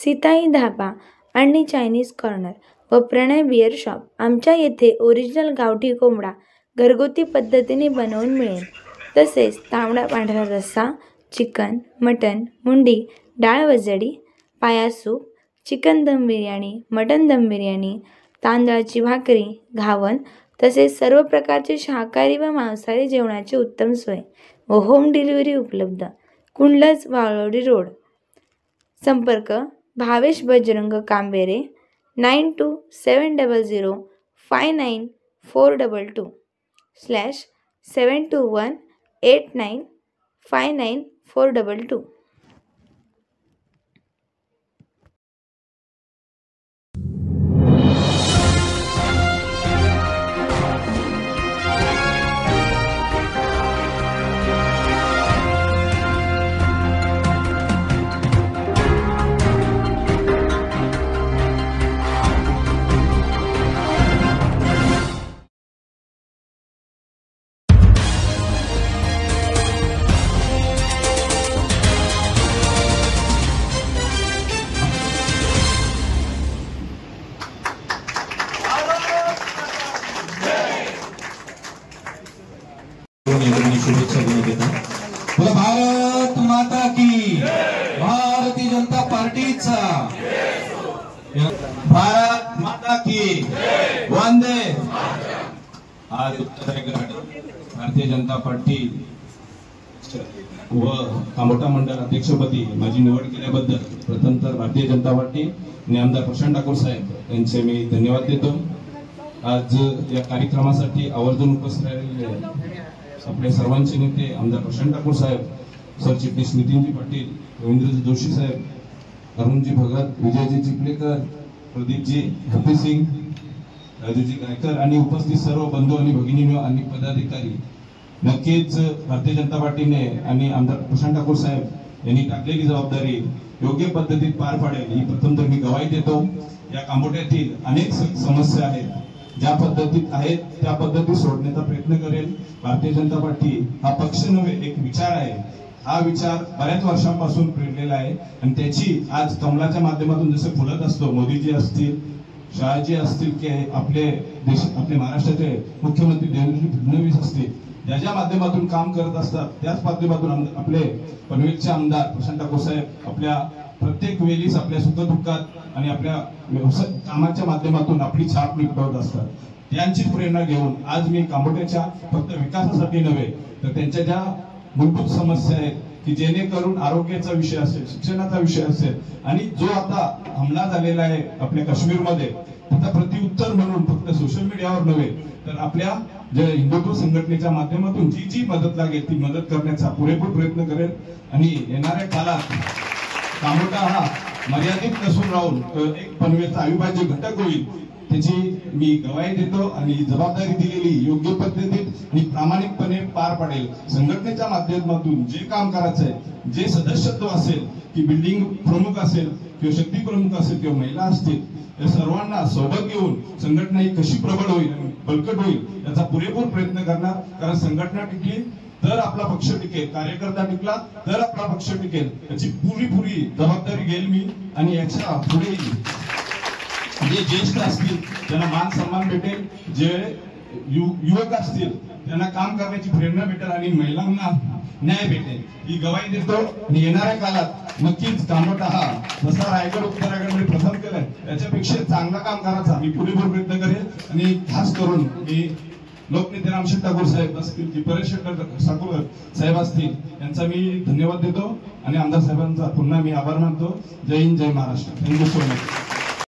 सीताई धाबा आणि Chinese corner व प्रणय beer shop. आमच्या येथे ओरिजिनल गावठी कोंबडा घरगुती पद्धतीने बनवून मिळेल. तसेच तांबडा पांढरा रस्सा, चिकन, मटन, मुंडी, डाळ वजडी, पाया सूप, चिकन दम बिर्याणी, मटन दम बिर्याणी, तांदळाची भाकरी, घावन तसेच सर्व प्रकारचे शाकाहारी व मांसाहारी जेवणाची उत्तम सोय व होम डिलिव्हरी उपलब्ध. कुंडलज, वाळवडी रोड. संपर्क भावेश बजरंग कांबेरे 9270594592/721895942. शुभेच्छा देण्यात येतात. बोला भारत माता की, भारतीय जनता पार्टीचा, भारत माता की, वंदे. आज उत्तराखंड भारतीय जनता पार्टी व कामोठा मंडळ अध्यक्षपदी माझी निवड केल्याबद्दल प्रथम तर भारतीय जनता पार्टी आणि आमदार प्रशांत ठाकूर साहेब यांचे मी धन्यवाद देतो. आज या कार्यक्रमासाठी आवर्जून उपस्थित राहिलेले आपले सर्वांचे नेते आमदार प्रशांत ठाकूर साहेब, सरचिटणीस नितीनजी पाटील, रवींद्रजी जोशी साहेब, अरुणजी भगत, विजयजी चिपलेकर, प्रदीपजी हरपी सिंग, राजूजी गायकर आणि उपस्थित सर्व बंधू आणि भगिनींनो आणि पदाधिकारी. नक्कीच भारतीय जनता पार्टीने आणि आमदार प्रशांत ठाकूर साहेब यांनी टाकलेली जबाबदारी योग्य पद्धतीत पार पाडेल ही प्रथम तर मी गवाही देतो. या कामोठ्यातील अनेक समस्या आहेत, ज्या पद्धतीत आहेत त्या पद्धती सोडण्याचा प्रयत्न करेल. भारतीय जनता पार्टी हा पक्ष नव्हे, एक विचार आहे. हा विचार बऱ्याच वर्षांपासून प्रेरलेला आहे आणि त्याची आज कमलाच्या माध्यमातून जसे फुलत असतो, मोदीजी असतील, शहाजी असतील, की आपले महाराष्ट्राचे मुख्यमंत्री देवेंद्रजी फडणवीस असतील, ज्या माध्यमातून काम करत असतात त्याच माध्यमातून आपले पनवेलचे आमदार प्रशांत ठाकूर साहेब आपल्या प्रत्येक वेळीस आपल्या सुखदुःखात आणि आपल्या कामाच्या माध्यमातून आपली छाप निघवत असतात. त्यांचीच प्रेरणा घेऊन आज मी कामोठ्याच्या फक्त विकासासाठी नव्हे तर त्यांच्या ज्या मूलभूत समस्या आहेत की जेणेकरून आरोग्याचा विषय असेल, शिक्षणाचा विषय असेल आणि जो आता हमला झालेला आहे आपल्या काश्मीरमध्ये, त्याचा प्रत्युत्तर म्हणून फक्त सोशल मीडियावर नव्हे तर आपल्या जे हिंदुत्व संघटनेच्या माध्यमातून जी जी मदत लागेल ती मदत करण्याचा पुरेपूर प्रयत्न करेल. आणि येणाऱ्या काळात कामोठा हा मर्यादित नसून राहून एक पनवेलचा अविभाज्य घटक होईल, त्याची मी गवाही देतो आणि जबाबदारी दिलेली योग्य पद्धतीत आणि प्रामाणिकपणे पार पाडेल. संघटनेच्या माध्यमातून जे काम करायचं आहे, जे सदस्यत्व असेल की बिल्डिंग प्रमुख असेल किंवा शक्ती प्रमुख असेल किंवा महिला असतील, या सर्वांना सोबत घेऊन संघटना ही कशी प्रबळ होईल आणि बळकट होईल याचा पुरेपूर प्रयत्न करणार. कारण संघटना टिकली तर आपला पक्ष टिकेल, कार्यकर्ता टिकला तर आपला पक्ष टिकेल, याची पुरी जबाबदारी घेईल मी. आणि याच्या पुढे जे ज्येष्ठ असतील त्यांना मान सन्मान भेटेल, जे युवक असतील त्यांना काम करण्याची प्रेरणा भेटेल आणि महिलांना न्याय भेटेल ही गवाही देतो. आणि येणाऱ्या काळात नक्कीच कामोठा हा जसा रायगड उत्तराखंडमध्ये प्रथम केलाय त्याच्यापेक्षा चांगला काम करायचा मी पुरेपूर प्रयत्न करेल. आणि खास करून मी लोकनेते रामशेठ ठाकूर साहेब असतील की परेश ठाकूर साहेब असतील यांचा मी धन्यवाद देतो आणि आमदार साहेबांचा पुन्हा मी आभार मानतो. जय हिंद, जय महाराष्ट्र. Thank you so much.